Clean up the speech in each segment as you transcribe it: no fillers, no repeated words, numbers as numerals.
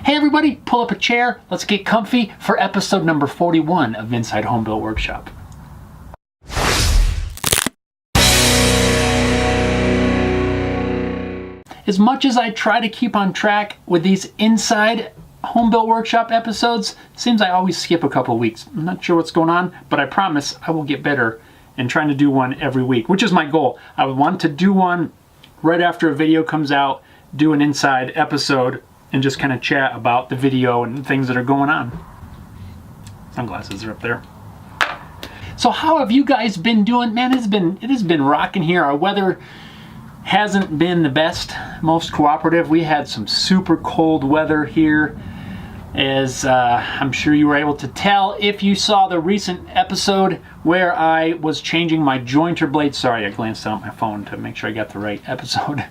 Hey everybody, pull up a chair, let's get comfy for episode number 41 of Inside Home Built Workshop. As much as I try to keep on track with these Inside Home Built Workshop episodes, it seems I always skip a couple weeks. I'm not sure what's going on, but I promise I will get better in trying to do one every week, which is my goal. I would want to do one right after a video comes out, do an inside episode, and just kind of chat about the video and things that are going on. Sunglasses are up there. So how have you guys been doing? Man, it has been rocking here. Our weather hasn't been the best, most cooperative. We had some super cold weather here, as I'm sure you were able to tell if you saw the recent episode where I was changing my jointer blades. Sorry, I glanced down at my phone to make sure I got the right episode.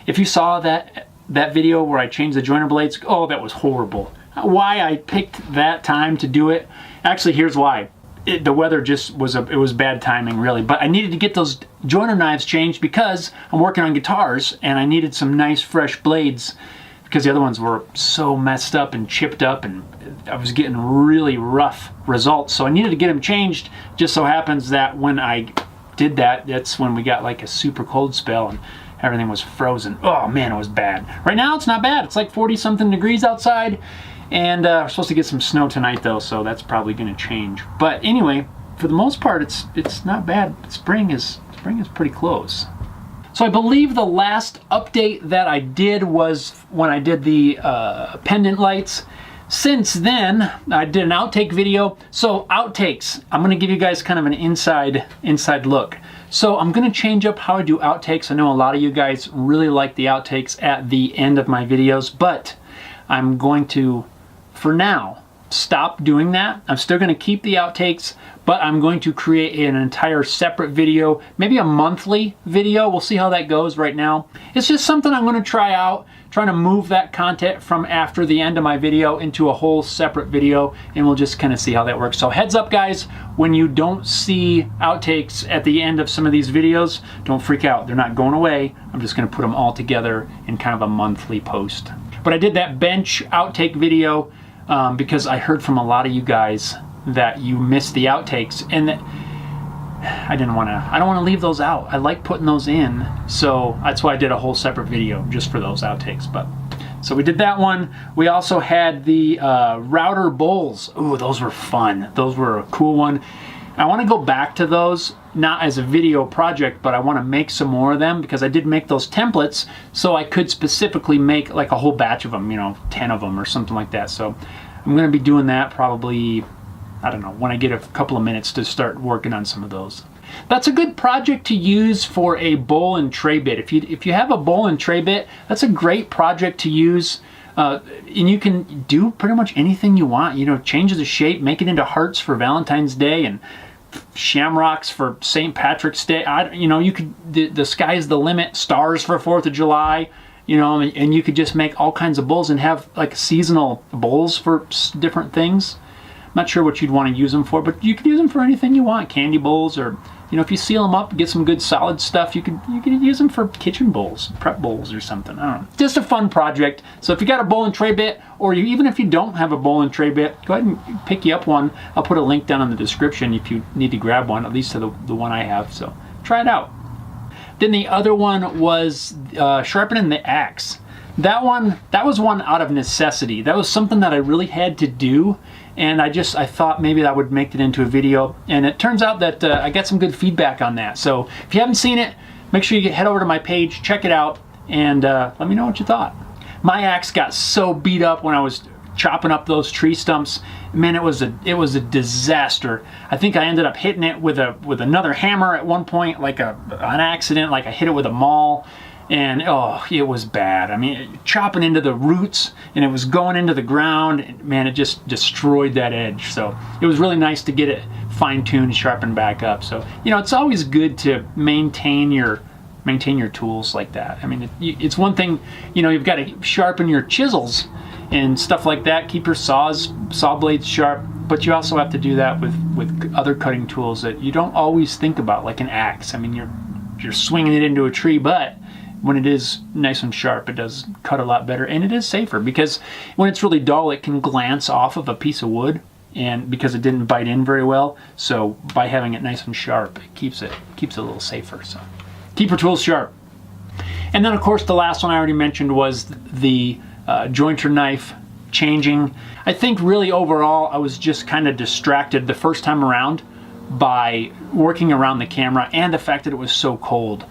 If you saw that video where I changed the jointer blades, oh, that was horrible. Why I picked that time to do it? Actually, here's why. The weather just was it was bad timing, really. But I needed to get those joiner knives changed because I'm working on guitars and I needed some nice fresh blades because the other ones were so messed up and chipped up and I was getting really rough results. So I needed to get them changed. Just so happens that when I did that, that's when we got like a super cold spell and everything was frozen. Oh man, it was bad. Right now it's not bad. It's like 40 something degrees outside. And we're supposed to get some snow tonight though, so that's probably going to change. But anyway, for the most part, it's not bad. Spring is pretty close. So I believe the last update that I did was when I did the pendant lights. Since then, I did an outtake video. So outtakes, I'm going to give you guys kind of an inside look. So I'm going to change up how I do outtakes. I know a lot of you guys really like the outtakes at the end of my videos, but I'm going to, for now, stop doing that. I'm still going to keep the outtakes, but I'm going to create an entire separate video, maybe a monthly video. We'll see how that goes right now. It's just something I'm going to try out, trying to move that content from after the end of my video into a whole separate video, and we'll just kind of see how that works. So heads up guys, when you don't see outtakes at the end of some of these videos, don't freak out. They're not going away. I'm just going to put them all together in kind of a monthly post. But I did that bench outtake video because I heard from a lot of you guys that you missed the outtakes, and that I don't want to leave those out. I like putting those in, so that's why I did a whole separate video just for those outtakes. But so we did that one. We also had the router bowls. Ooh, those were fun. Those were a cool one. I want to go back to those, not as a video project, but I want to make some more of them because I did make those templates so I could specifically make like a whole batch of them, 10 of them or something like that. So I'm going to be doing that probably, I don't know, when I get a couple of minutes to start working on some of those. That's a good project to use for a bowl and tray bit. If you have a bowl and tray bit, that's a great project to use. And you can do pretty much anything you want. Change the shape, make it into hearts for Valentine's Day and shamrocks for St. Patrick's Day. You could, the sky's the limit, stars for 4th of July, and you could just make all kinds of bowls and have like seasonal bowls for different things. I'm not sure what you'd want to use them for, but you could use them for anything you want. Candy bowls, or if you seal them up, get some good solid stuff, you could use them for kitchen bowls, prep bowls or something. I don't know. Just a fun project. So if you got a bowl and tray bit, or even if you don't have a bowl and tray bit, go ahead and pick you up one. I'll put a link down in the description if you need to grab one, at least to the one I have. So try it out. Then the other one was sharpening the axe. That was one out of necessity. That was something that I really had to do, and I thought maybe that would make it into a video, and it turns out that I got some good feedback on that. So if you haven't seen it, make sure you head over to my page, check it out, and let me know what you thought. My axe got so beat up when I was chopping up those tree stumps. Man, it was a disaster. I think I ended up hitting it with another hammer at one point, like an accident, like I hit it with a maul. And oh, it was bad. I mean, chopping into the roots, and it was going into the ground, and man, it just destroyed that edge. So it was really nice to get it fine-tuned, sharpened back up. So it's always good to maintain your tools like that. I mean, it's one thing, you've got to sharpen your chisels and stuff like that. Keep your saw blades sharp, but you also have to do that with other cutting tools that you don't always think about, like an axe. I mean, you're swinging it into a tree, but when it is nice and sharp, it does cut a lot better, and it is safer because when it's really dull, it can glance off of a piece of wood, and because it didn't bite in very well. So by having it nice and sharp, it keeps it a little safer. So keep your tools sharp. And then of course the last one I already mentioned was the jointer knife changing. I think really overall I was just kind of distracted the first time around by working around the camera and the fact that it was so cold.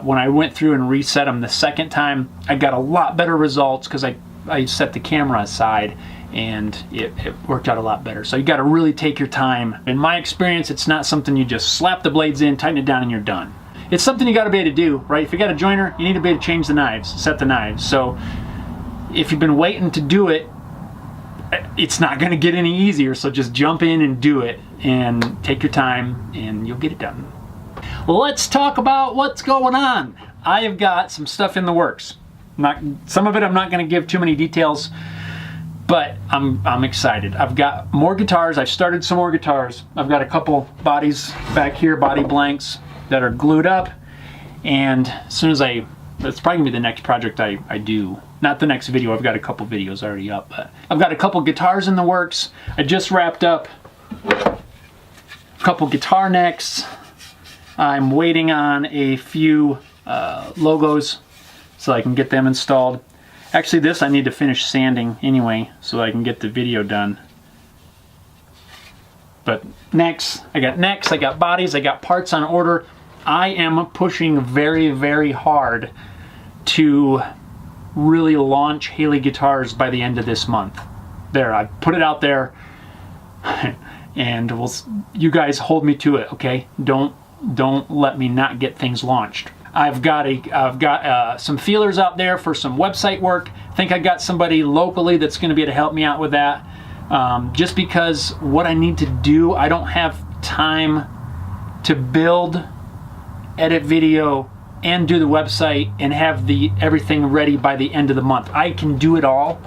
When I went through and reset them the second time, I got a lot better results because I set the camera aside and it worked out a lot better. So you got to really take your time. In my experience, it's not something you just slap the blades in, tighten it down, and you're done. It's something you got to be able to do, right? If you got a joiner, you need to be able to change the knives, set the knives. So if you've been waiting to do it, it's not going to get any easier. So just jump in and do it, and take your time, and you'll get it done. Let's talk about what's going on. I have got some stuff in the works. Some of it I'm not going to give too many details, but I'm excited. I've got more guitars. I've started some more guitars. I've got a couple bodies back here, body blanks that are glued up, and as soon as that's probably gonna be the next project I do. Not the next video. I've got a couple videos already up, but I've got a couple guitars in the works. I just wrapped up a couple guitar necks. I'm waiting on a few logos so I can get them installed. Actually, this I need to finish sanding anyway so I can get the video done. But necks, I got bodies, I got parts on order. I am pushing very, very hard to really launch Haley Guitars by the end of this month. There, I put it out there, and you guys hold me to it, okay? Don't let me not get things launched. I've got some feelers out there for some website work. I think I got somebody locally that's going to be able to help me out with that. Just because what I need to do, I don't have time to build, edit video, and do the website and have everything ready by the end of the month. I can do it all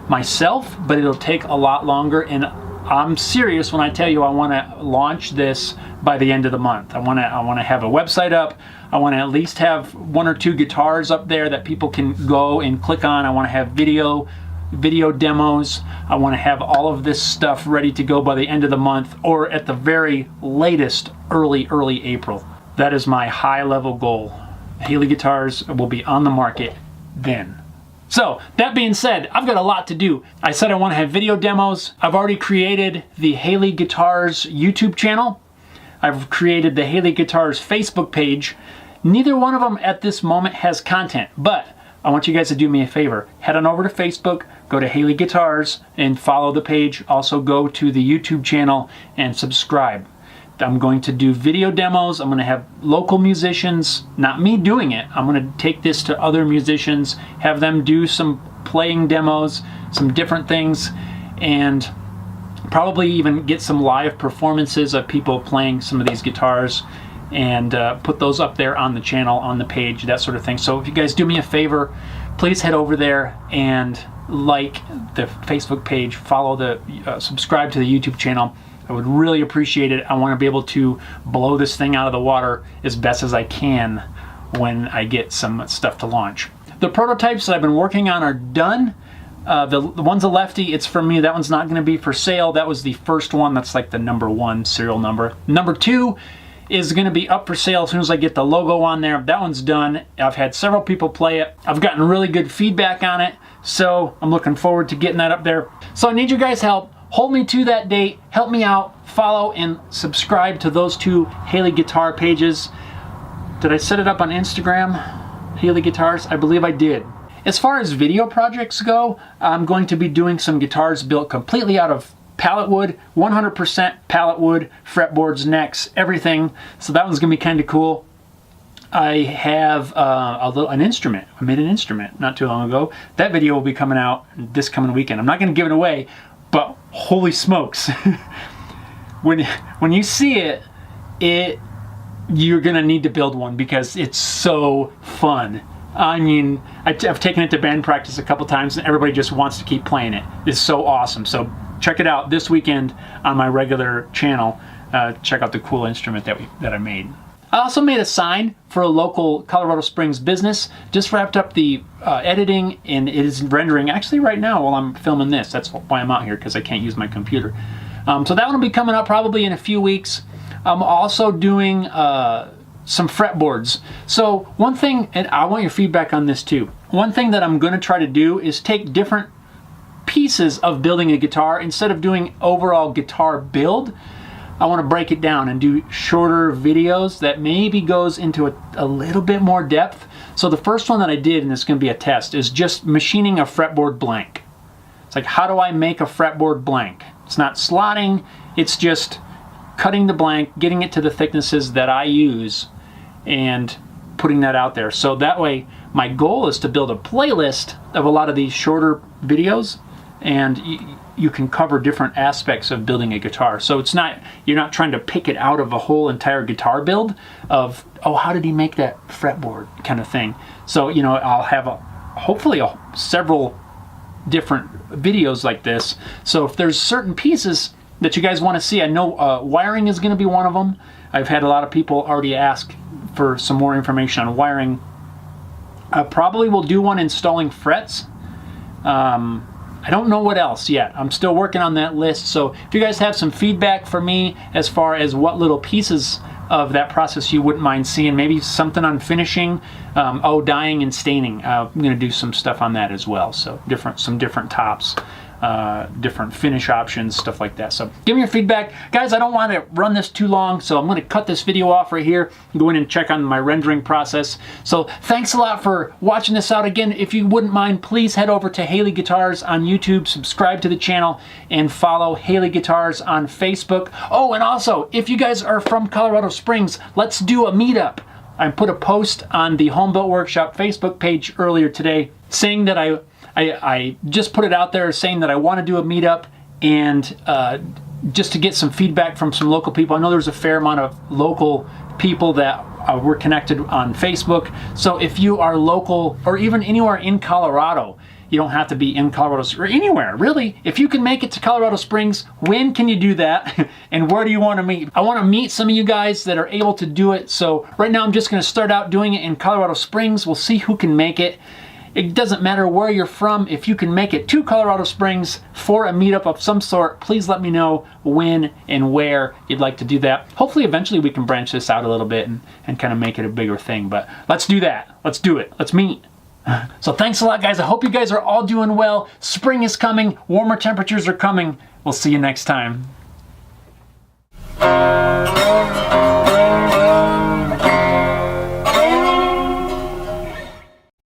myself, but it'll take a lot longer, and I'm serious when I tell you I want to launch this by the end of the month. I want to have a website up. I want to at least have 1 or 2 guitars up there that people can go and click on. I want to have video demos. I want to have all of this stuff ready to go by the end of the month, or at the very latest early April. That is my high level goal. Haley Guitars will be on the market then. So that being said, I've got a lot to do. I said I want to have video demos. I've already created the Haley Guitars YouTube channel. I've created the Haley Guitars Facebook page. Neither one of them at this moment has content, but I want you guys to do me a favor. Head on over to Facebook, go to Haley Guitars, and follow the page. Also go to the YouTube channel and subscribe. I'm going to do video demos. I'm going to have local musicians, not me doing it. I'm going to take this to other musicians, have them do some playing demos, some different things, and probably even get some live performances of people playing some of these guitars, and put those up there on the channel, on the page, that sort of thing. So if you guys do me a favor, please head over there and like the Facebook page, follow subscribe to the YouTube channel. I would really appreciate it. I want to be able to blow this thing out of the water as best as I can when I get some stuff to launch. The prototypes that I've been working on are done. The one's a lefty, it's for me. That one's not going to be for sale. That was the first one. That's like the #1 serial number. Number 2 is going to be up for sale as soon as I get the logo on there. That one's done. I've had several people play it. I've gotten really good feedback on it, so I'm looking forward to getting that up there. So I need your guys' help. Hold me to that date. Help me out. Follow and subscribe to those 2 Haley Guitar pages. Did I set it up on Instagram? Haley Guitars? I believe I did. As far as video projects go, I'm going to be doing some guitars built completely out of pallet wood, 100% pallet wood, fretboards, necks, everything. So that one's going to be kind of cool. I have an instrument. I made an instrument not too long ago. That video will be coming out this coming weekend. I'm not going to give it away, but holy smokes. when you see it, you're going to need to build one because it's so fun. I mean, I've taken it to band practice a couple times and everybody just wants to keep playing it. It's so awesome. So check it out this weekend on my regular channel. Check out the cool instrument that I made. I also made a sign for a local Colorado Springs business. Just wrapped up the editing, and it is rendering actually right now while I'm filming this. That's why I'm out here, because I can't use my computer. So that one will be coming up probably in a few weeks. I'm also doing some fretboards. So one thing, and I want your feedback on this too. One thing that I'm going to try to do is take different pieces of building a guitar. Instead of doing overall guitar build, I want to break it down and do shorter videos that maybe goes into a little bit more depth. So the first one that I did, and it's going to be a test, is just machining a fretboard blank. It's like, how do I make a fretboard blank? It's not slotting, it's just cutting the blank, getting it to the thicknesses that I use, and putting that out there. So that way, my goal is to build a playlist of a lot of these shorter videos, and you can cover different aspects of building a guitar. So it's not, you're not trying to pick it out of a whole entire guitar build of, oh, how did he make that fretboard kind of thing. So, you know, I'll have hopefully several different videos like this. So if there's certain pieces that you guys want to see, I know wiring is going to be one of them. I've had a lot of people already ask for some more information on wiring. I probably will do one installing frets. I don't know what else yet. I'm still working on that list. So if you guys have some feedback for me as far as what little pieces of that process you wouldn't mind seeing, maybe something on finishing, dyeing and staining. I'm going to do some stuff on that as well. So some different tops, different finish options, stuff like that. So give me your feedback. Guys, I don't want to run this too long, so I'm going to cut this video off right here and go in and check on my rendering process. So thanks a lot for watching this out. Again, if you wouldn't mind, please head over to Haley Guitars on YouTube, subscribe to the channel, and follow Haley Guitars on Facebook. Oh, and also, if you guys are from Colorado Springs, let's do a meetup. I put a post on the Homebuilt Workshop Facebook page earlier today saying that I just put it out there saying that I want to do a meetup, and just to get some feedback from some local people. I know there's a fair amount of local people that we're connected on Facebook. So if you are local or even anywhere in Colorado, you don't have to be in Colorado or anywhere, really. If you can make it to Colorado Springs, when can you do that? And where do you want to meet? I want to meet some of you guys that are able to do it. So right now I'm just going to start out doing it in Colorado Springs. We'll see who can make it. It doesn't matter where you're from. If you can make it to Colorado Springs for a meetup of some sort, please let me know when and where you'd like to do that. Hopefully eventually we can branch this out a little bit and kind of make it a bigger thing. But let's do that. Let's do it. Let's meet. So thanks a lot, guys. I hope you guys are all doing well. Spring is coming. Warmer temperatures are coming. We'll see you next time.